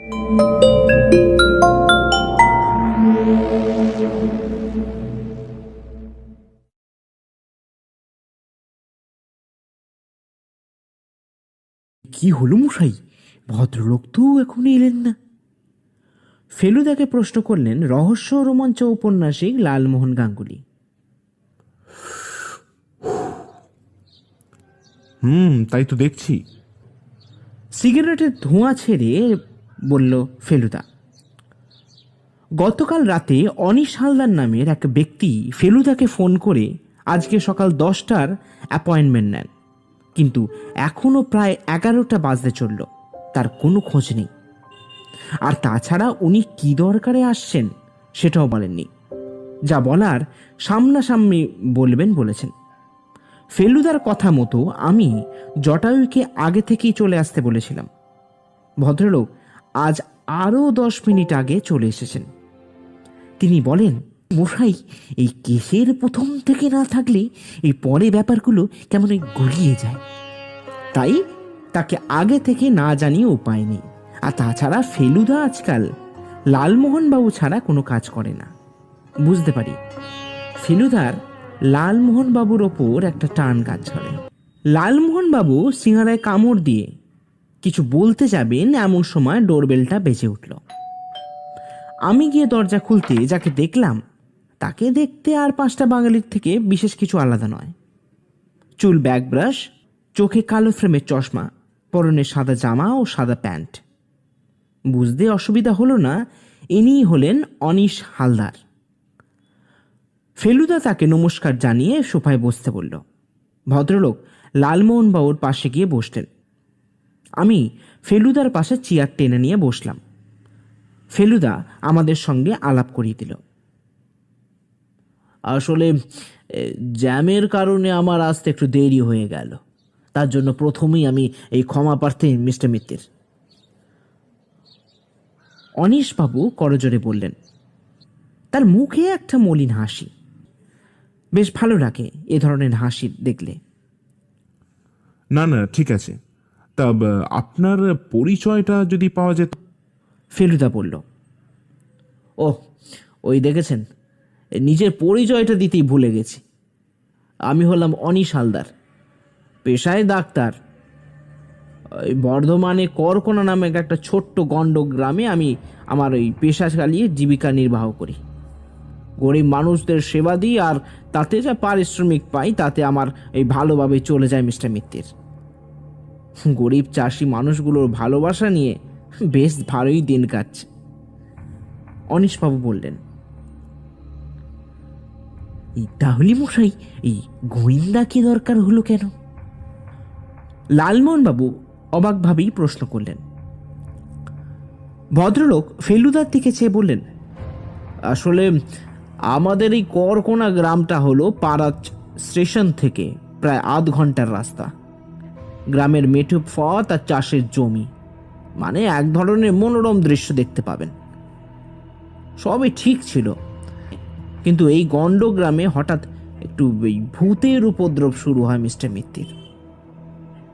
কি হলো মশাই, ভদ্রলোক তো এখনই এলেন না? ফেলুদাকে প্রশ্ন করলেন রহস্য রোমাঞ্চ ঔপন্যাসিক লালমোহন গাঙ্গুলি। তাই তো দেখছি। সিগারেটের ধোঁয়া ছেড়ে বলল ফেলুদা। গতকাল রাতে অনিশ হালদার নামের এক ব্যক্তি ফেলুদাকে ফোন করে আজকে সকাল 10টার অ্যাপয়েন্টমেন্ট নেন, কিন্তু এখনও প্রায় 11টা বাজতে চলল, তার কোনো খোঁজ নেই। আর তাছাড়া উনি কি দরকারে আসছেন সেটাও বলেননি। যা বলার সামনাসামনি বলবেন বলেছেন। ফেলুদার কথা মতো আমি জটায়ুকে আগে থেকেই চলে আসতে বলেছিলাম। ভদ্রলোক আজ আরও 10 মিনিট আগে চলে এসেছেন। তিনি বলেন, মশাই, এই কেসের প্রথম থেকে না থাকলে এই পরে ব্যাপারগুলো কেমন গুলিয়ে যায়, তাই তাকে আগে থেকে না জানিয়ে উপায় নেই। আর তাছাড়া ফেলুদা আজকাল লালমোহন বাবু ছাড়া কোনো কাজ করে না। বুঝতে পারি ফেলুদার লালমোহন বাবুর ওপর একটা টান কাজ করে। লালমোহন বাবু সিঙ্গারায় কামড় দিয়ে কিছু বলতে যাবেন এমন সময় ডোরবেলটা বেজে উঠল। আমি গিয়ে দরজা খুলতে যাকে দেখলাম তাকে দেখতে আর 5টা বাঙালির থেকে বিশেষ কিছু আলাদা নয়। চুল ব্যাক ব্রাশ, চোখে কালো ফ্রেমের চশমা, পরনে সাদা জামা ও সাদা প্যান্ট। বুঝতে অসুবিধা হলো না ইনিই হলেন অনিশ হালদার। ফেলুদা তাকে নমস্কার জানিয়ে সোফায় বসতে বলল। ভদ্রলোক লালমোহন বাবুর পাশে গিয়ে বসলেন। আমি ফেলুদার পাশে চেয়ার টেনে নিয়ে বসলাম। ফেলুদা আমাদের সঙ্গে আলাপ করিয়ে দিল। আসলে জ্যামের কারণে আমার আসতে একটু দেরি হয়ে গেল, তার জন্য প্রথমেই আমি এই ক্ষমা প্রার্থী মিস্টার মিত্তির। অনিশবাবু করজোরে বললেন। তার মুখে একটা মলিন হাসি। বেশ ভালো লাগে এ ধরনের হাসি দেখলে। না না, ঠিক আছে। তা আপনার পরিচয়টা যদি পাওয়া যেত। ফেলুদা বলল। ও, ওই দেখেছেন, নিজের পরিচয়টা দিতেই ভুলে গেছি। আমি হলাম অনিশ হালদার, পেশায় ডাক্তার। ওই বর্ধমানে করকোনা নামে একটা ছোট্ট গণ্ড গ্রামে আমি আমার ওই পেশা চালিয়ে জীবিকা নির্বাহ করি। গরিব মানুষদের সেবা দিই, আর তাতে যা পারিশ্রমিক পাই তাতে আমার এই ভালোভাবে চলে যায় মিস্টার মিত্তির। গরিব চাষি মানুষগুলোর ভালোবাসা নিয়ে বেশ ভালোই দিন কাটছে। অনিশবাবু বললেন। তাহলে মশাই এই গোয়েন্দা কি দরকার হলো কেন? লালমোহন বাবু অবাকভাবেই প্রশ্ন করলেন। ভদ্রলোক ফেলুদার দিকে চেয়ে বললেন, আসলে আমাদের এই করকোনা গ্রামটা হলো পাড়া স্টেশন থেকে প্রায় আধ ঘন্টার রাস্তা। গ্রামের মেঠো পথ আর চাষের জমি, মানে এক ধরনের মনোরম দৃশ্য দেখতে পাবেন। সবই ঠিক ছিল, কিন্তু এই গণ্ড গ্রামে হঠাৎ একটু এই ভূতের উপদ্রব শুরু হয় মিস্টার মিত্তির।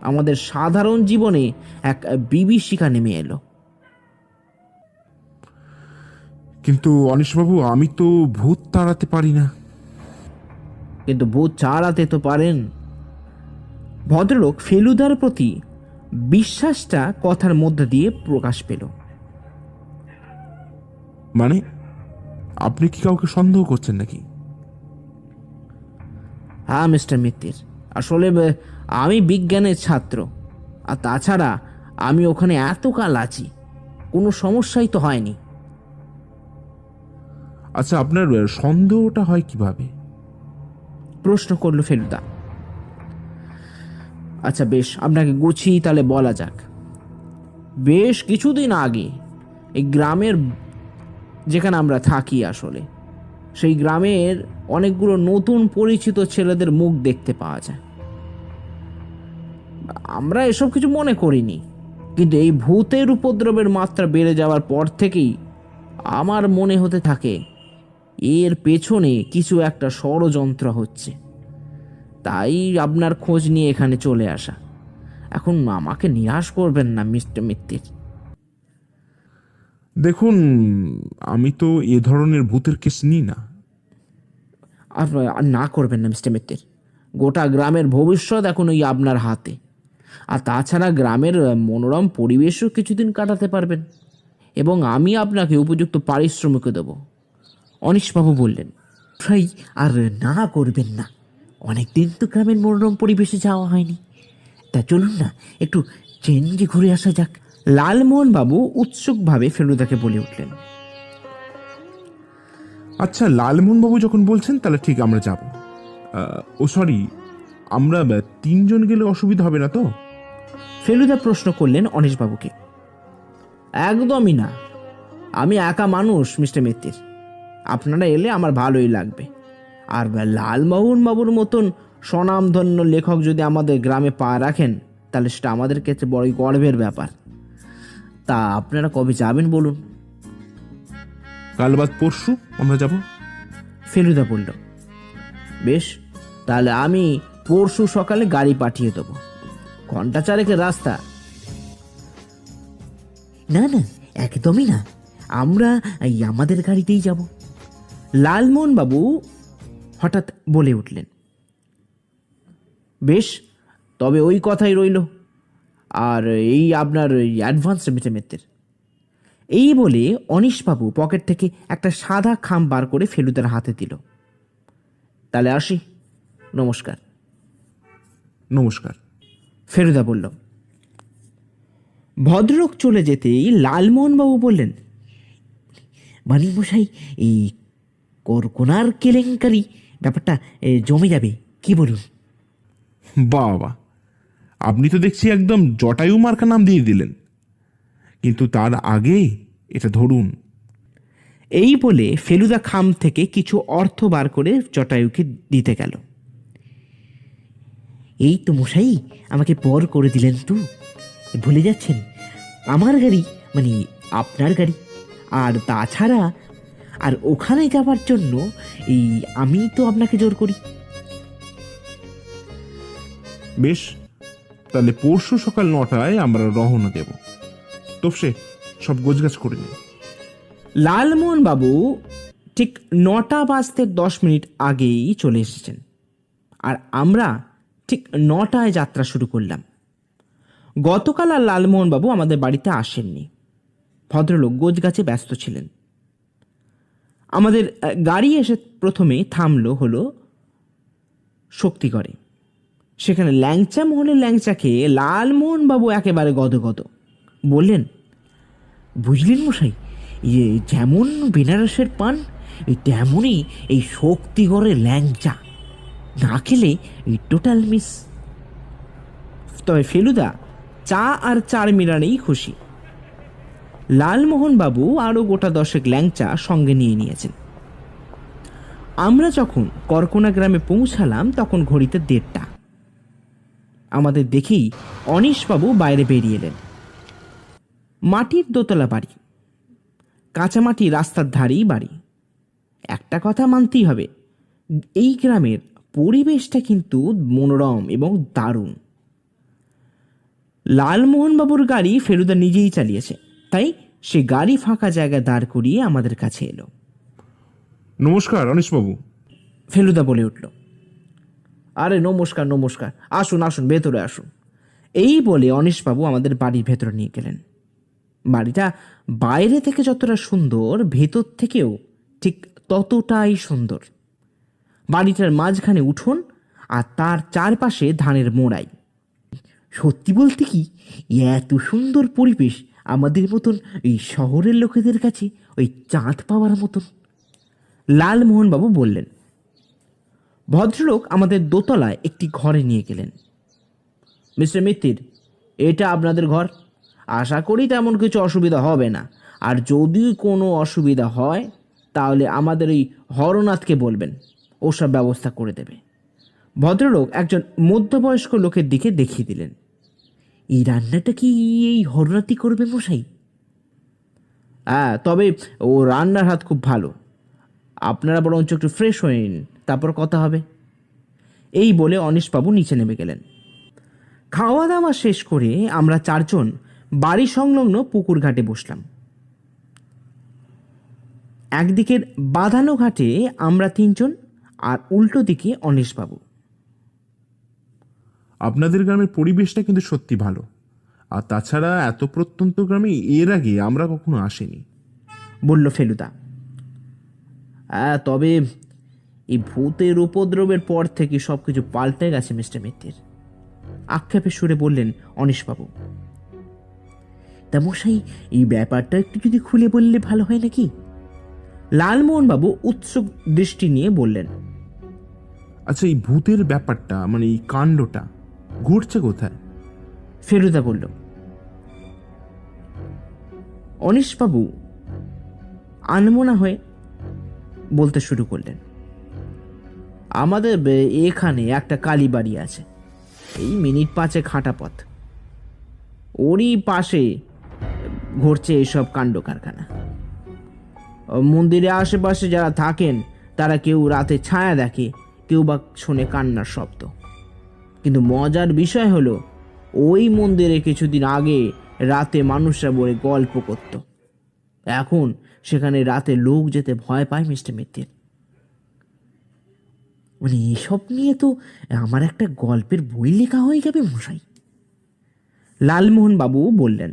আমাদের সাধারণ জীবনে এক বিভীষিকা নেমে এলো। কিন্তু অনিশবাবু, আমি তো ভূত তাড়াতে পারি না। কিন্তু ভূত চালাতে তো পারেন। ভদ্রলোক ফেলুদার প্রতি বিশ্বাসটা কথার মধ্যে দিয়ে প্রকাশ পেল। মানে আপনি কি কাউকে সন্দেহ করছেন নাকি? হ্যাঁ মিস্টার মিত্তির, আসলে আমি বিজ্ঞানের ছাত্র, আর তাছাড়া আমি ওখানে এতকাল আছি, কোনো সমস্যাই তো হয়নি। আচ্ছা, আপনার সন্দেহটা হয় কিভাবে? প্রশ্ন করলো ফেলুদা। আচ্ছা বেশ, আপনাকে গুছিয়ে তাহলে বলা যাক। বেশ কিছুদিন আগে এই গ্রামের, যেখানে আমরা থাকি আসলে, সেই গ্রামের অনেকগুলো নতুন পরিচিত ছেলেদের মুখ দেখতে পাওয়া যায়। আমরা এসব কিছু মনে করিনি, কিন্তু এই ভূতের উপদ্রবের মাত্রা বেড়ে যাওয়ার পর থেকেই আমার মনে হতে থাকে এর পেছনে কিছু একটা ষড়যন্ত্র হচ্ছে। তাই আপনার খোঁজ নিয়ে এখানে চলে আসা। এখন আমাকে নিরাশ করবেন না মিস্টার মিত্তির। দেখুন, আমি তো এ ধরনের ভূতের কেস নিই না। আর আর না করবেন না মিস্টার মিত্তির। গোটা গ্রামের ভবিষ্যৎ এখন ওই আপনার হাতে। আর তাছাড়া গ্রামের মনোরম পরিবেশও কিছুদিন কাটাতে পারবেন, এবং আমি আপনাকে উপযুক্ত পারিশ্রমিকও দেব। অনীশবাবু বললেন, ভাই আর না করবেন না, অনেকদিন তো গ্রামের মনোরম পরিবেশে যাওয়া হয়নি, তা চলুন না একটু চেঞ্জে ঘুরে আসা যাক। লালমোহন বাবু উৎসুকভাবে ফেলুদাকে বলে উঠলেন, আচ্ছা, লালমোহনবাবু যখন বলছেন তাহলে ঠিক আমরা যাব। ও সরি, আমরা 3 জন গেলে অসুবিধা হবে না তো? ফেলুদা প্রশ্ন করলেন অনীশবাবুকে। একদমই না, আমি একা মানুষ মিস্টার মিত্তির, আপনারা এলে আমার ভালোই লাগবে। আর লালমোহন বাবুর মতন স্বনামধন্য লেখক যদি আমাদের গ্রামে পা রাখেন, তাহলে সেটা আমাদের ক্ষেত্রে বড়ই গর্বের ব্যাপার। তা আপনারা কবে যাবেন বলুন? কাল বাদ পরশু আমরা যাব। ফেলুদা বলল, বেশ, তাহলে আমি পরশু সকালে গাড়ি পাঠিয়ে দেবো, ঘন্টা চারেকের রাস্তা। না না, একদমই না, আমরা আমাদের গাড়িতেই যাব। লালমোহন বাবু হঠাৎ বলে উঠলেন, বেশ, তবে ওই কথাই রইল। আর এই আপনার অ্যাডভান্স মিত্রের। এই বলে অনীশবাবু পকেট থেকে একটা সাদা খাম বার করে ফেলুদার হাতে দিল। তাহলে আসি, নমস্কার। নমস্কার। ফেলুদা বলল। ভদ্রলোক চলে যেতেই লালমোহনবাবু বললেন, মানিক মশাই, এই করকোনার কেলেঙ্কারি ব্যাপারটা জমে যাবে, কি বলুন? বাবা, আপনি তো দেখছি একদম জটায়ু মার্কা নাম দিয়ে দিলেন, কিন্তু তার আগে এটা ধরুন। এই বলে ফেলুদা খাম থেকে কিছু অর্থ বার করে জটায়ুকে দিতে গেল। এই তো মশাই, আমাকে পর করে দিলেন তো, ভুলে যাচ্ছেন, আমার গাড়ি মানে আপনার গাড়ি। আর তাছাড়া আর ওখানে যাবার জন্য এই আমি তো আপনাকে জোর করি। বেশ, তাহলে পরশু সকাল 9টায় আমরা রওনা দেব। তোপসে সব গোছগাছ করে নিই। লালমোহন বাবু ঠিক 9টা বাজতে 10 মিনিট আগেই চলে এসেছেন, আর আমরা ঠিক 9টায় যাত্রা শুরু করলাম। গতকাল আর লালমোহন বাবু আমাদের বাড়িতে আসেননি, ভদ্রলোক গোছগাছে ব্যস্ত ছিলেন। আমাদের গাড়ি এসে প্রথমে থামলো হলো শক্তিগড়ে। সেখানে ল্যাংচা মোহনের ল্যাংচা খেয়ে লালমোহন বাবু একেবারে গদগদ। বললেন, বুঝলেন মশাই, ইয়ে যেমন বেনারসের পান, তেমনই এই শক্তিগড়ের ল্যাংচা, না খেলে এই টোটাল মিস। তবে ফেলুদা চা আর চার মিরানেই খুশি। লালমোহন বাবু আরও গোটা 10 ল্যাংচা সঙ্গে নিয়ে নিয়েছেন। আমরা যখন করকোনা গ্রামে পৌঁছালাম তখন ঘড়িতে 1:30। আমাদের দেখেই অনীশবাবু বাইরে বেরিয়ে এলেন। মাটির দোতলা বাড়ি, কাঁচামাটি রাস্তার ধারেই বাড়ি। একটা কথা মানতেই হবে, এই গ্রামের পরিবেশটা কিন্তু মনোরম এবং দারুণ। লালমোহনবাবুর গাড়ি ফেলুদা নিজেই চালিয়েছে, তাই সে গাড়ি ফাঁকা জায়গায় দাঁড় করিয়ে আমাদের কাছে এলো। নমস্কার অনীশবাবু। ফেলুদা বলে উঠল, আরে নমস্কার নমস্কার, আসুন আসুন, ভেতরে আসুন। এই বলে অনীশবাবু আমাদের বাড়ির ভেতরে নিয়ে গেলেন। বাড়িটা বাইরে থেকে যতটা সুন্দর, ভেতর থেকেও ঠিক ততটাই সুন্দর। বাড়িটার মাঝখানে উঠোন, আর তার চারপাশে ধানের মোড়াই। সত্যি বলতে কি, এত সুন্দর পরিবেশ আমাদের মতন এই শহরের লোকেদের কাছে ওই চাঁদ পাওয়ার মতন। লালমোহনবাবু বললেন। ভদ্রলোক আমাদের দোতলায় একটি ঘরে নিয়ে গেলেন। মিস্টার মিত্তির, এটা আপনাদের ঘর, আশা করি তেমন কিছু অসুবিধা হবে না। আর যদি কোনো অসুবিধা হয় তাহলে আমাদের এই হরনাথকে বলবেন, ওসব ব্যবস্থা করে দেবে। ভদ্রলোক একজন মধ্যবয়স্ক লোকের দিকে দেখিয়ে দিলেন। এই রান্নাটা কি এই হরনাথই করবে মশাই? হ্যাঁ, তবে ও রান্নার হাত খুব ভালো। আপনারা বরঞ্চ একটু ফ্রেশ হয়ে নিন, তারপর কথা হবে। এই বলে অনীশবাবু নিচে নেমে গেলেন। খাওয়া দাওয়া শেষ করে আমরা 4 জন বাড়ি সংলগ্ন পুকুর ঘাটে বসলাম। একদিকের বাঁধানো ঘাটে আমরা তিনজন, আর উল্টো দিকে অনিশবাবু। আপনাদের গ্রামের পরিবেশটা কিন্তু সত্যি ভালো, আর তাছাড়া এত প্রত্যন্ত গ্রামে এর আগে আমরা কখনো আসিনি। বলল ফেলুদা। তবে এই ভূতের উপদ্রবের পর থেকে সব কিছু পাল্টে গেছে মিস্টার মিত্তির, আক্ষেপের সুরে বললেন অনিশবাবু। তা মশাই, এই ব্যাপারটা একটু যদি খুলে বললে ভালো হয় নাকি? লালমোহনবাবু উৎসুক দৃষ্টি নিয়ে বললেন। আচ্ছা, এই ভূতের ব্যাপারটা মানে এই কাণ্ডটা ঘটছে কোথায়? ফেলুদা বলল। অনিশবাবু আনমনা হয়ে বলতে শুরু করলেন। আমাদের এখানে একটা কালীবাড়ি আছে, এই মিনিট 5 হাঁটা পথ। ওরই পাশে ঘটছে এসব কাণ্ড কারখানা। মন্দিরের আশেপাশে যারা থাকেন তারা কেউ রাতে ছায়া দেখে, কেউ বা শোনে কান্নার শব্দ। কিন্তু মজার বিষয় হলো, ওই মন্দিরে কিছুদিন আগে রাতে মানুষরা বলে গল্প করত। এখন সেখানে রাতে লোক যেতে ভয় পায় মিস্টার মিত্তির। মানে এসব নিয়ে তো আমার একটা গল্পের বই লেখা হয়ে যাবে মশাই। লালমোহন বাবু বললেন।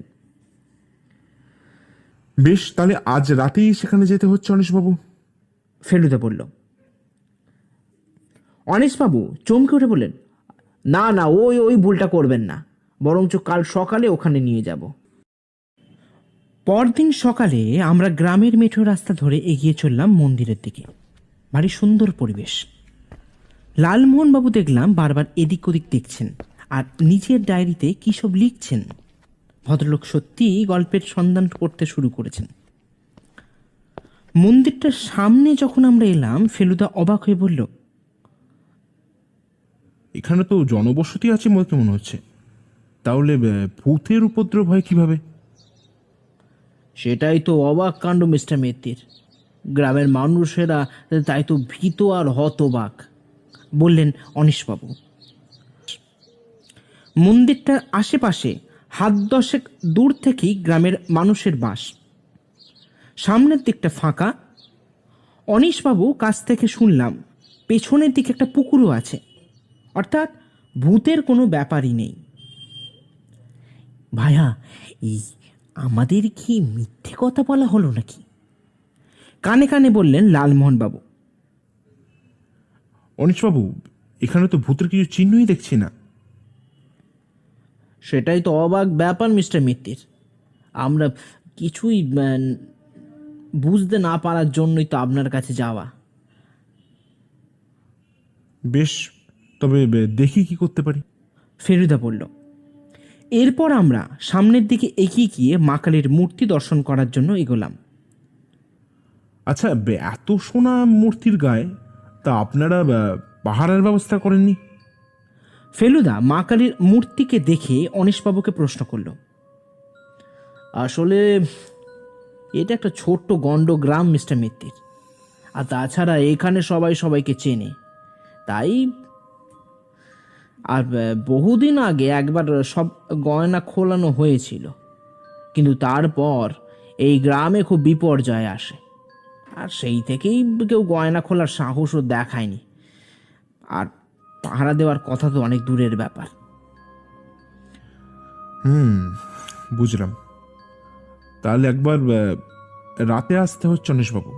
বেশ, তাহলে আজ রাতেই সেখানে যেতে হচ্ছে অনিশবাবু। ফেলুদা বলল। অনিশবাবু চমকে উঠে বললেন, না না, ওই ওই ভুলটা করবেন না, বরঞ্চ কাল সকালে ওখানে নিয়ে যাব। পরদিন সকালে আমরা গ্রামের মেঠো রাস্তা ধরে এগিয়ে চললাম মন্দিরের দিকে। ভারী সুন্দর পরিবেশ। লালমোহনবাবু দেখলাম বারবার এদিক ওদিক দেখছেন, আর নিজের ডায়েরিতে কী সব লিখছেন। ভদ্রলোক সত্যিই গল্পের সন্ধান করতে শুরু করেছেন। মন্দিরটার সামনে যখন আমরা এলাম, ফেলুদা অবাক হয়ে বলল, এখানে তো জনবসতি আছে বলে মনে হচ্ছে, তাহলে ভূতের উপদ্রব হয় কিভাবে? সেটাই তো অবাক কাণ্ড মিস্টার মিত্তির। গ্রামের মানুষেরা তাই তো ভীত আর হতবাক, বললেন অনিশবাবু। মন্দিরটার আশেপাশে 10 দূর থেকেই গ্রামের মানুষের বাস। সামনের দিকটা ফাঁকা। অনিশবাবু কাছ থেকে শুনলাম পেছনের দিকে একটা পুকুরও আছে, অর্থাৎ ভূতের কোনো ব্যাপারই নেই। ভাইয়া, এই আমাদের কি মিথ্যে কথা বলা হলো নাকি? কানে কানে বললেন লালমোহনবাবু। অনিশবাবু, এখানে তো ভূতের কিছু চিহ্নই দেখছি না। সেটাই তো অবাক ব্যাপার মিস্টার মিত্তির। আমরা কিছুই বুঝতে না পারার জন্যই তো আপনার কাছে যাওয়া। বেশ, তবে দেখি কি করতে পারি। ফেলুদা বলল। এরপর আমরা সামনের দিকে এগিয়ে গিয়ে মা কালীর মূর্তি দর্শন করার জন্য এগোলাম। আচ্ছা, এত সোনা মূর্তির গায়ে তা আপনারা পাহারার ব্যবস্থা করেননি? ফেলুদা মা কালীর মূর্তিকে দেখে অনিশবাবুকে প্রশ্ন করল। আসলে এটা একটা ছোট্ট গণ্ড গ্রাম মিস্টার মিত্তির, আর তাছাড়া এখানে সবাই সবাইকে চেনে, তাই। আর বহুদিন আগে একবার সব গয়না খোলানো হয়েছিল, কিন্তু তারপর এই গ্রামে খুব বিপর্যয় আসে, আর সেই থেকেই কেউ গয়না খোলার সাহসও দেখায়নি। আর পাহারা দেওয়ার কথা তো অনেক দূরের ব্যাপার। বুঝলাম। তাহলে একবার রাতে আসতে হচ্ছে অনিশবাবু।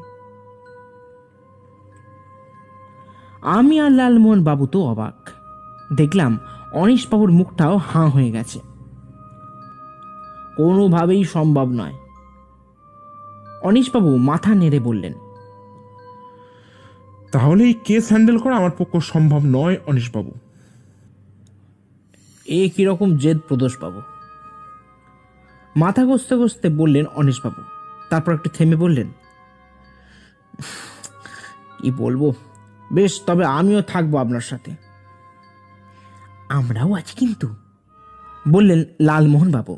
আমি আর লালমোহন বাবু তো অবাক। দেখলাম অনিশবাবুর মুখটাও হাঁ হয়ে গেছে। কোনোভাবেই সম্ভব নয়, অনিশবাবু মাথা নেড়ে বললেন। তাহলে এই কেস হ্যান্ডেল করা আমার পক্ষে সম্ভব নয় অনিশবাবু। এ কিরকম জেদ প্রদোষবাবু? মাথা ঘষতে ঘষতে বললেন অনিশবাবু। তারপর একটু থেমে বললেন, কি বলবো, বেশ, তবে আমিও থাকবো আপনার সাথে। আমরাও আছি কিন্তু, বললেন লালমোহন বাবু।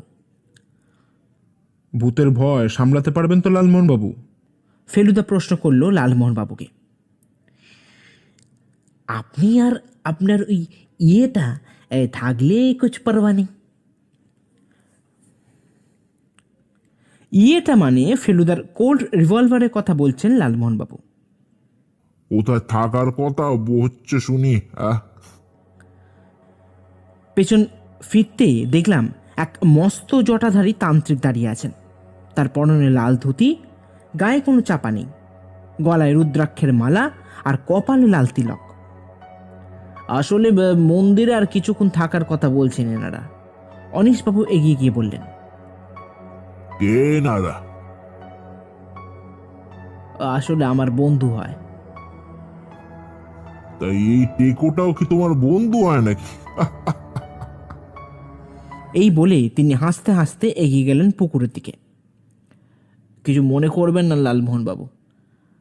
ভূতের ভয় সামলাতে পারবেন তো লালমোহন বাবু? ফেলুদা প্রশ্ন করলো লালমোহন বাবুকে। আপনি আর আপনার ওই ইয়েটা থাকলে কুছ পারবা নেই। ইয়েটা মানে ফেলুদার কোল্ড রিভলভারের কথা বলছেন লালমোহনবাবু। কোথায় থাকার কথা হচ্ছে শুনি? পেছন ফিরতে দেখলাম এক মস্ত জটাধারী তান্ত্রিক দাঁড়িয়ে আছেন। তার পরনে লাল ধুতি, গায়ে কোনো চাপা নেই, গলায় রুদ্রাক্ষের মালা আর কপালে লাল তিলক। আসলে মন্দিরে আর কিছুক্ষণ থাকার কথা বলছেন এনারা। অনীশবাবু এগিয়ে গিয়ে বললেন, কে নারা? আসলে আমার বন্ধু হয়। তাই এই টেকোটাও কি তোমার বন্ধু হয় নাকি? এই বলে তিনি হাসতে হাসতে এগিয়ে গেলেন পুকুরের দিকে। কিছু মনে করবেন না লালমোহনবাবু,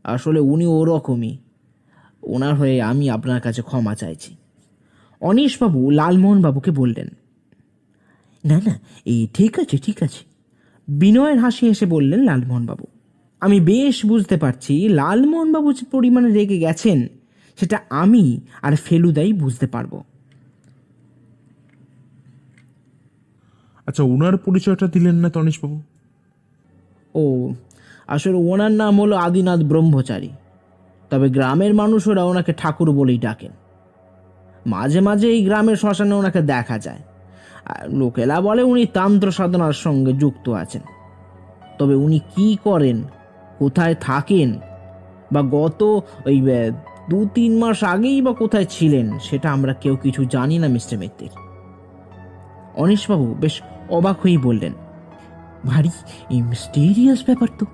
আসলে উনি ওরকমই। ওনার হয়ে আমি আপনার কাছে ক্ষমা চাইছি। অনীশবাবু লালমোহনবাবুকে বললেন, না না, এই ঠিক আছে ঠিক আছে। বিনয়ের হাসি এসে বললেন লালমোহনবাবু। আমি বেশ বুঝতে পারছি লালমোহনবাবু যে পরিমাণে রেগে গেছেন সেটা আমি আর ফেলুদাই বুঝতে পারবো। আচ্ছা, ওনার পরিচয়টা দিলেন না তনীশবাবু? ও, আসলে ওনার নাম হলো আদিনাথ ব্রহ্মচারী, তবে গ্রামের মানুষরা ওনাকে ঠাকুর বলেই ডাকেন। মাঝে মাঝে এই গ্রামের শ্মশানে ওনাকে দেখা যায়। আর লোকেরা বলে উনি তান্ত্র সাধনার সঙ্গে যুক্ত আছেন। তবে উনি কি করেন, কোথায় থাকেন, বা গত ওই 2-3 মাস আগেই বা কোথায় ছিলেন সেটা আমরা কেউ কিছু জানি না মিস্টার মিত্তির। অনীশবাবু বেশ অবাক হয়েই বললেন, ভারী মিস্টেরিয়াস ব্যাপার তো।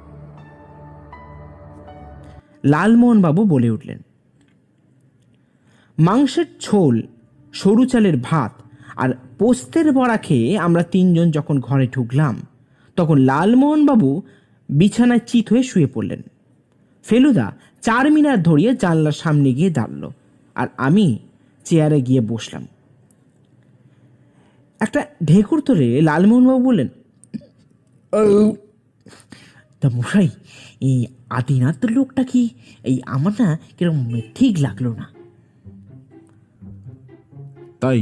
লালমোহনবাবু বলে উঠলেন, মাংসের ঝোল, সরু চালের ভাত আর পোস্তের বড়া খেয়ে আমরা 3 জন যখন ঘরে ঢুকলাম তখন লালমোহনবাবু বিছানায় চিত হয়ে শুয়ে পড়লেন। ফেলুদা 4 মিনার ধরিয়ে জানলার সামনে গিয়ে দাঁড়াল, আর আমি চেয়ারে গিয়ে বসলাম। একটা ঢেকুর তোলে লালমোহনবাবু বললেন, তা মশাই, এই আদিনাথ লোকটা কি আমার না কিরকম ঠিক লাগলো না। তাই?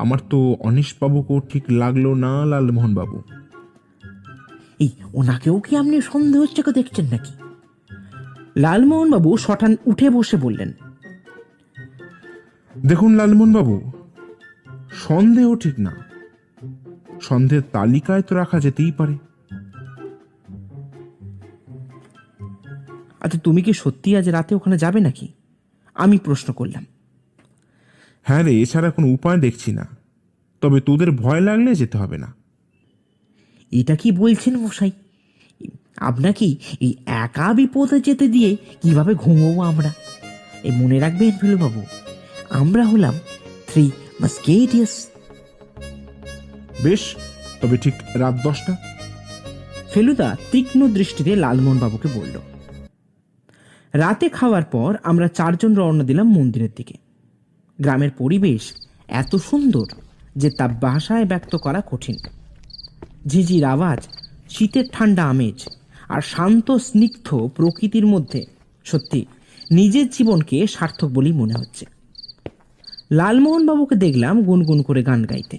আমার তো অনীশবাবুকেও ঠিক লাগলো না লালমোহনবাবু। ওনাকেও কি আপনি সন্দেহ চোখে দেখছেন নাকি? লালমোহনবাবু শটান উঠে বসে বললেন, দেখুন লালমোহনবাবু, সন্দেহ ঠিক না, সন্দেহের তালিকায় তো রাখা যেতেই পারে। আচ্ছা, তুমি কি সত্যি আজ রাতে ওখানে যাবে নাকি? আমি প্রশ্ন করলাম। হ্যাঁ রে, এছাড়া কোনো উপায় দেখছি না, তবে তোদের ভয় লাগলে যেতে হবে না। এটা কি বলছেন মশাই? আপনাকে এই একা বিপদে যেতে দিয়ে কিভাবে ঘুমবো আমরা? মনে রাখবেন ফেলুবাবু, আমরা হলাম 3 মাস্কেটিয়ার্স। বেশ, তবে ঠিক রাত 10টা। ফেলুদা তীক্ষ্ণ দৃষ্টিতে লালমোহনবাবুকে বলল। রাতে খাওয়ার পর আমরা 4 জন রওনা দিলাম মন্দিরের দিকে। গ্রামের পরিবেশ এত সুন্দর যে তা ভাষায় ব্যক্ত করা কঠিন। ঝিঝির আওয়াজ, শীতের ঠান্ডা আমেজ আর শান্ত স্নিগ্ধ প্রকৃতির মধ্যে সত্যি নিজের জীবনকে সার্থক বলেই মনে হচ্ছে। লালমোহনবাবুকে দেখলাম গুনগুন করে গান গাইতে।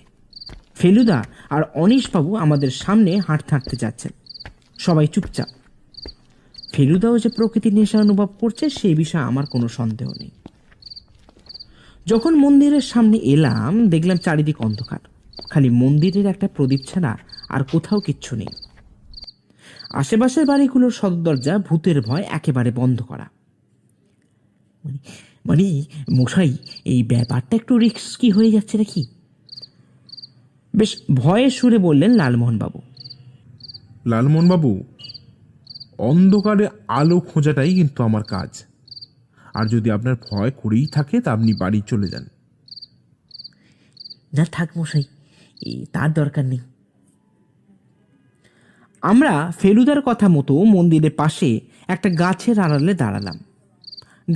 ফেলুদা আর অনীশবাবু আমাদের সামনে হাঁটতে হাঁটতে যাচ্ছেন। সবাই চুপচাপ। ফেলুদাও যে প্রকৃতির নেশা অনুভব করছে সেই বিষয়ে আমার কোনো সন্দেহ নেই। যখন মন্দিরের সামনে এলাম দেখলাম চারিদিক অন্ধকার, খালি মন্দিরের একটা প্রদীপ ছাড়া আর কোথাও কিচ্ছু নেই। আশেপাশের বাড়িগুলোর সদর দরজা ভূতের ভয় একেবারে বন্ধ করা। মানে মশাই, এই ব্যাপারটা একটু রিস্কি হয়ে যাচ্ছে নাকি? বেশ ভয়ের সুরে বললেন লালমোহনবাবু। লালমোহনবাবু, অন্ধকারে আলো খোঁজাটাই কিন্তু আমার কাজ। আর যদি আপনার ভয় করেই থাকে তা আপনি বাড়ি চলে যান। না থাক মশাই, তার দরকার নেই। আমরা ফেলুদার কথা মতো মন্দিরের পাশে একটা গাছের আড়ালে দাঁড়ালাম।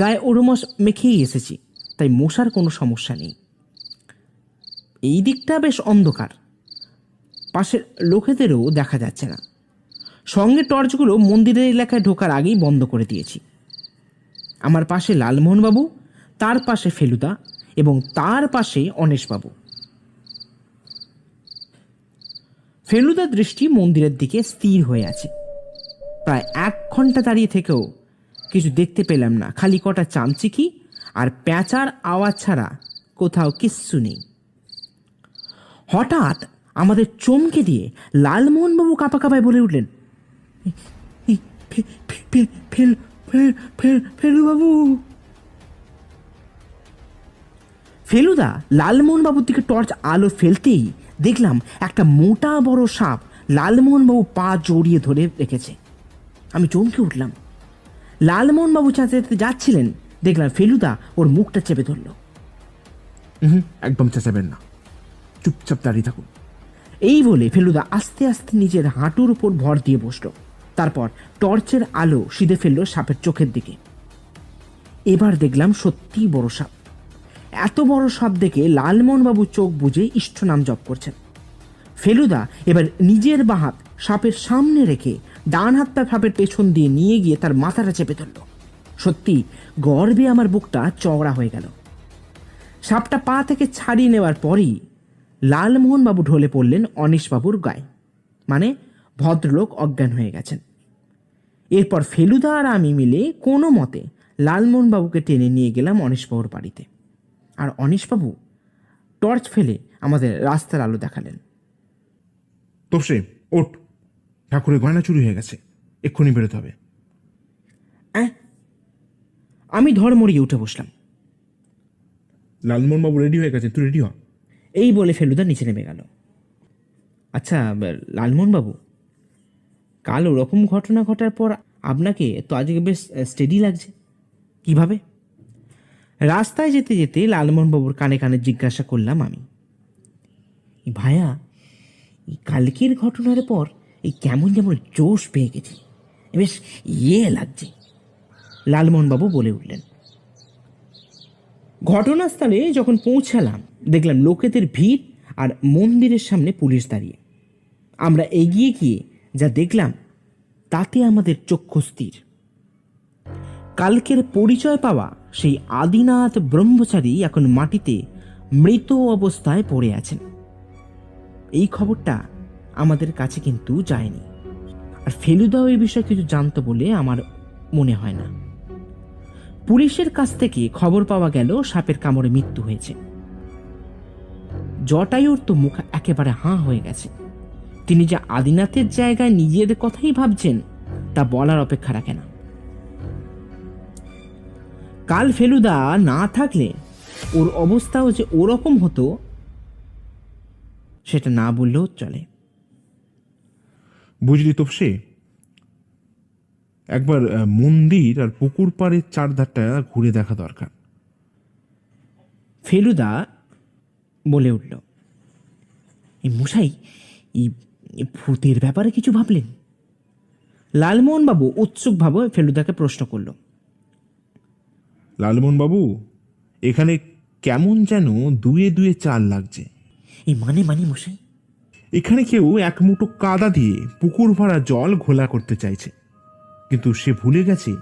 গায়ে ওরমস মেখেই এসেছি, তাই মশার কোনো সমস্যা নেই। এই দিকটা বেশ অন্ধকার, পাশের লোকেদেরও দেখা যাচ্ছে না। সঙ্গে টর্চগুলো মন্দিরের এলাকায় ঢোকার আগেই বন্ধ করে দিয়েছি। আমার পাশে লালমোহনবাবু, তার পাশে ফেলুদা এবং তার পাশে অনীশবাবু। ফেলুদার দৃষ্টি মন্দিরের দিকে স্থির হয়ে আছে। প্রায় 1 ঘন্টা দাঁড়িয়ে থেকেও কিছু দেখতে পেলাম না, খালি কটা চামচিকি আর প্যাঁচার আওয়াজ ছাড়া কোথাও কিচ্ছু নেই। হঠাৎ আমাদের চমকে দিয়ে লালমোহনবাবু কাঁপা কাঁপায় বলে উঠলেন, ফেলুবাবু। ফেলুদা লালমোহনবাবুর দিকে টর্চ আলো ফেলতেই দেখলাম একটা মোটা বড় সাপ লালমোহনবাবু পা জড়িয়ে ধরে রেখেছে। আমি চমকে উঠলাম। লালমোহনবাবু চেঁচাতে যাচ্ছিলেন, দেখলাম ফেলুদা ওর মুখটা চেপে ধরল। একদম চেঁচাবেন না, চুপচাপ দাঁড়িয়ে থাকুন। এই বলে ফেলুদা আস্তে আস্তে নিজের হাঁটুর উপর ভর দিয়ে বসলো। তারপর টর্চের আলো সিধে ফেললো সাপের চোখের দিকে। এবার দেখলাম সত্যি বড় সাপ। এত বড় সাপ দেখে লালমোহনবাবু চোখ বুজে ইষ্ট নাম জপ করছেন। ফেলুদা এবার নিজের বাঁ হাত সাপের সামনে রেখে ডান হাতটা সাপের পেছন দিয়ে নিয়ে গিয়ে তার মাথাটা চেপে ধরল। সত্যি গর্বে আমার বুকটা চওড়া হয়ে গেল। সাপটা পা থেকে ছাড়িয়ে নেওয়ার পরই লালমোহনবাবু ঢলে পড়লেন অনিশবাবুর গায়ে, মানে ভদ্রলোক অজ্ঞান হয়ে গেছেন। এরপর ফেলুদা আর আমি মিলে কোনো মতে লালমোহনবাবুকে টেনে নিয়ে গেলাম অনিশবাবুর বাড়িতে। আর অনিশবাবু টর্চ ফেলে আমাদের রাস্তার আলো দেখালেন। তোষে ওঠ, ঠাকুরের গয়না চুরি হয়ে গেছে, এক্ষুনি বেরোতে হবে। আমি ধড়মড়িয়ে উঠে বসলাম। লালমোহনবাবু রেডি হয়ে গেছে, তুই রেডি হ। এই বলে ফেলুদা নিচে নেমে গেল। আচ্ছা লালমোহনবাবু, কাল ওরকম ঘটনা ঘটার পর আপনাকে তো আজকে বেশ স্টেডি লাগছে, কিভাবে? রাস্তায় যেতে যেতে লালমোহনবাবুর কানে কানে জিজ্ঞাসা করলাম আমি। ভাইয়া, এই কালকের ঘটনার পর এই কেমন যেমন জোশ পেয়ে গেছি, বেশ লাগছে, লালমোহনবাবু বলে উঠলেন। ঘটনাস্থলে যখন পৌঁছালাম দেখলাম লোকেদের ভিড় আর মন্দিরের সামনে পুলিশ দাঁড়িয়ে। আমরা এগিয়ে গিয়ে যা দেখলাম তাতে আমাদের চক্ষু স্থির। কালকের পরিচয় পাওয়া সেই আদিনাথ ব্রহ্মচারী এখন মাটিতে মৃত অবস্থায় পড়ে আছেন। এই খবরটা আমাদের কাছে কিন্তু যায়নি, আর ফেলুদাও এই বিষয়ে কিছু জানতো বলে আমার মনে হয় না। পুলিশের কাছ থেকে খবর পাওয়া গেল সাপের কামড়ে মৃত্যু হয়েছে। জটায়ুর তো মুখ একেবারে হাঁ হয়ে গেছে। তিনি যে আদিনাথের জায়গায় নিজের কথাই ভাবছেন তা বলার অপেক্ষা রাখে না। কাল ফেলুদা না থাকলে ওর অবস্থাও যে ওরকম হতো সেটা না বললেও চলে। বুঝলি তোপসে, একবার মন্দির আর পুকুর পাড়ের চারধারটা ঘুরে দেখা দরকার। ফেলুদা বলে উঠল। এই মশাই, এই ভূতের ব্যাপারে কিছু ভাবলেন? লালমোহনবাবু উৎসুকভাবে ফেলুদাকে প্রশ্ন করল। লালমোহনবাবু, এখানে কেমন যেন দুয়ে দুয়ে চাল লাগছে। এই মানে মশাই? এখানে কেউ এক মুঠো কাদা দিয়ে পুকুর ভরা জল ঘোলা করতে চাইছে, কিন্তু সে ভুলে গেছে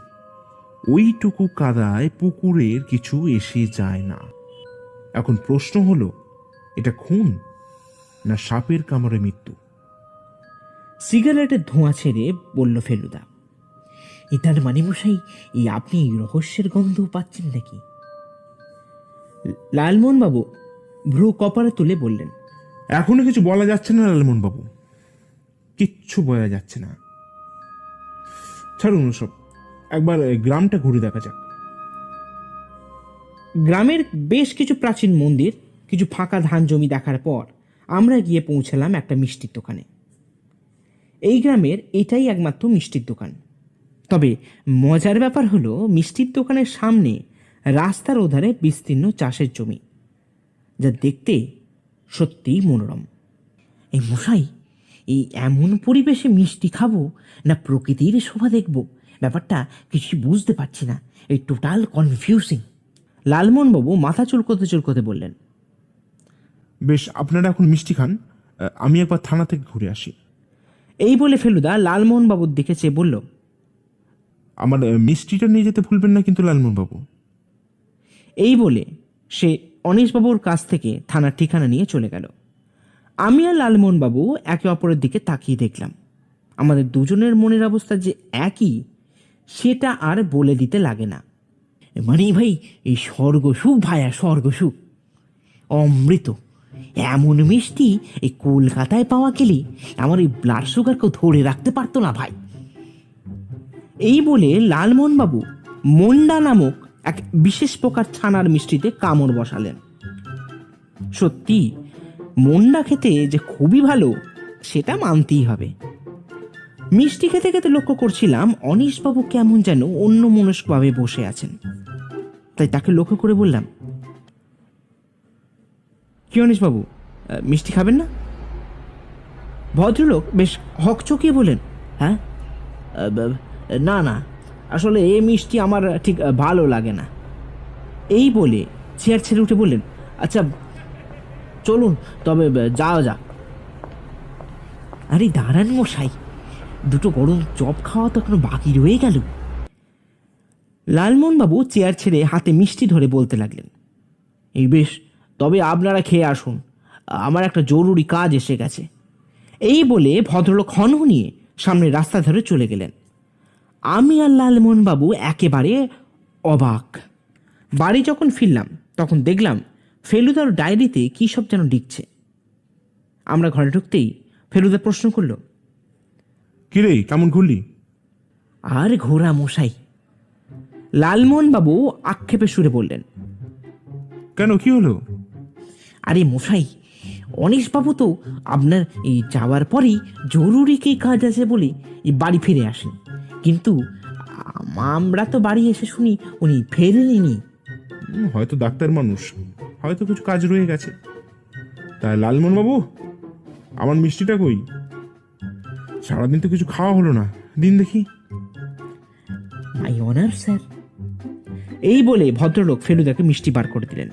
ওইটুকু কাদায় পুকুরের কিছু এসে যায় না। এখন প্রশ্ন হলো, এটা খুন না সাপের কামড়ে মৃত্যু? সিগারেটের ধোঁয়া ছেড়ে বলল ফেলুদা। এটার মানে মশাই, এই আপনি রহস্যের গন্ধ পাচ্ছেন নাকি? লালমোহনবাবু ভ্রু কপালে তুলে বললেন, এখনো কিছু বলা যাচ্ছে না লালমোহনবাবু, কিচ্ছু বলা যাচ্ছে না। ছাড়ুন সব, একবার গ্রামটা ঘুরে দেখা যাক। গ্রামের বেশ কিছু প্রাচীন মন্দির, কিছু ফাঁকা ধান জমি দেখার পর আমরা গিয়ে পৌঁছালাম একটা মিষ্টির দোকানে। এই গ্রামের এটাই একমাত্র মিষ্টির দোকান। তবে মজার ব্যাপার হলো, মিষ্টির দোকানের সামনে রাস্তার ওধারে বিস্তীর্ণ চাষের জমি, যা দেখতে সত্যিই মনোরম। এই মশাই, এই এমন পরিবেশে মিষ্টি খাবো না প্রকৃতির শোভা দেখব, ব্যাপারটা কিছু বুঝতে পারছি না। এই টোটাল কনফিউজিং। লালমোহনবাবু মাথা চুলকোতে চুলকোতে বললেন। বেশ, আপনারা এখন মিষ্টি খান, আমি একবার থানা থেকে ঘুরে আসি। এই বলে ফেলুদা লালমোহনবাবুর দিকে চেয়ে বলল, আমার মিষ্টিটা নিয়ে যেতে ভুলবেন না কিন্তু লালমোহনবাবু। এই বলে সে অনিশবাবুর কাছ থেকে থানার ঠিকানা নিয়ে চলে গেল। আমি আর লালমোহনবাবু একে অপরের দিকে তাকিয়ে দেখলাম আমাদের দুজনের মনের অবস্থা যে একই সেটা আর বলে দিতে লাগে না। মানে ভাই এই স্বর্গসুখ ভাইয়া, স্বর্গসুখ, অমৃত। এমন মিষ্টি এই কলকাতায় পাওয়া গেলে আমার এই ব্লাড সুগারকেও ধরে রাখতে পারতো না ভাই। এই বলে লালমোহনবাবু মন্ডা নামক এক বিশেষ প্রকার ছানার মিষ্টিতে কামড় বসালেন। সত্যি মন্ডা খেতে যে খুবই ভালো সেটা মানতেই হবে। মিষ্টি খেতে খেতে লক্ষ্য করছিলাম অনীশবাবু কেমন যেন অন্য মনস্কভাবে বসে আছেন। তাই তাকে লক্ষ্য করে বললাম, কি অনীশবাবু, মিষ্টি খাবেন না? ভদ্রলোক বেশ হকচকিয়ে বলেন, হ্যাঁ, না না, আসলে এই মিষ্টি আমার ঠিক ভালো লাগে না। এই বলে চেয়ার ছেড়ে উঠে বললেন, আচ্ছা চলুন তবে যাওয়া যাক। আরে দাঁড়ান মশাই, দুটো গরম চপ খাওয়া তো এখনো বাকি রয়ে গেল। লালমোহনবাবু চেয়ার ছেড়ে হাতে মিষ্টি ধরে বলতে লাগলেন, এই বেশ, তবে আপনারা খেয়ে আসুন, আমার একটা জরুরি কাজ এসে গেছে। এই বলে ভদ্রলোক হনহনিয়ে সামনে রাস্তা ধরে চলে গেলেন। আমি আর লালমোহনবাবু একেবারে অবাক। বাড়ি যখন ফিরলাম তখন দেখলাম ফেলুদার ডায়েরিতে কী সব যেন লিখছে। আমরা ঘরে ঢুকতেই ফেলুদা প্রশ্ন করল, কিরে, কেমন ঘুরলি? আর ঘোরা মশাই। লালমোহনবাবু আক্ষেপে সুরে বললেন, কেন, কি হলো? আরে মশাই, অনীশবাবু তো আপনার এই যাওয়ার পরেই জরুরি কী কাজ আছে বলে এই বাড়ি ফিরে আসেন, কিন্তু আমরা তো বাড়ি এসে শুনি উনি ফেরেননি। হয়তো ডাক্তার মানুষ, হয়তো কিছু কাজ রয়ে গেছে। তাই লালমোহন বাবু, আমার মিষ্টিটা কই? সারাদিন তো কিছু খাওয়া হলো না, দিন দেখি। মাই অনার স্যার। এই বলে ভদ্রলোক ফেলুদাকে মিষ্টি বার করে দিলেন।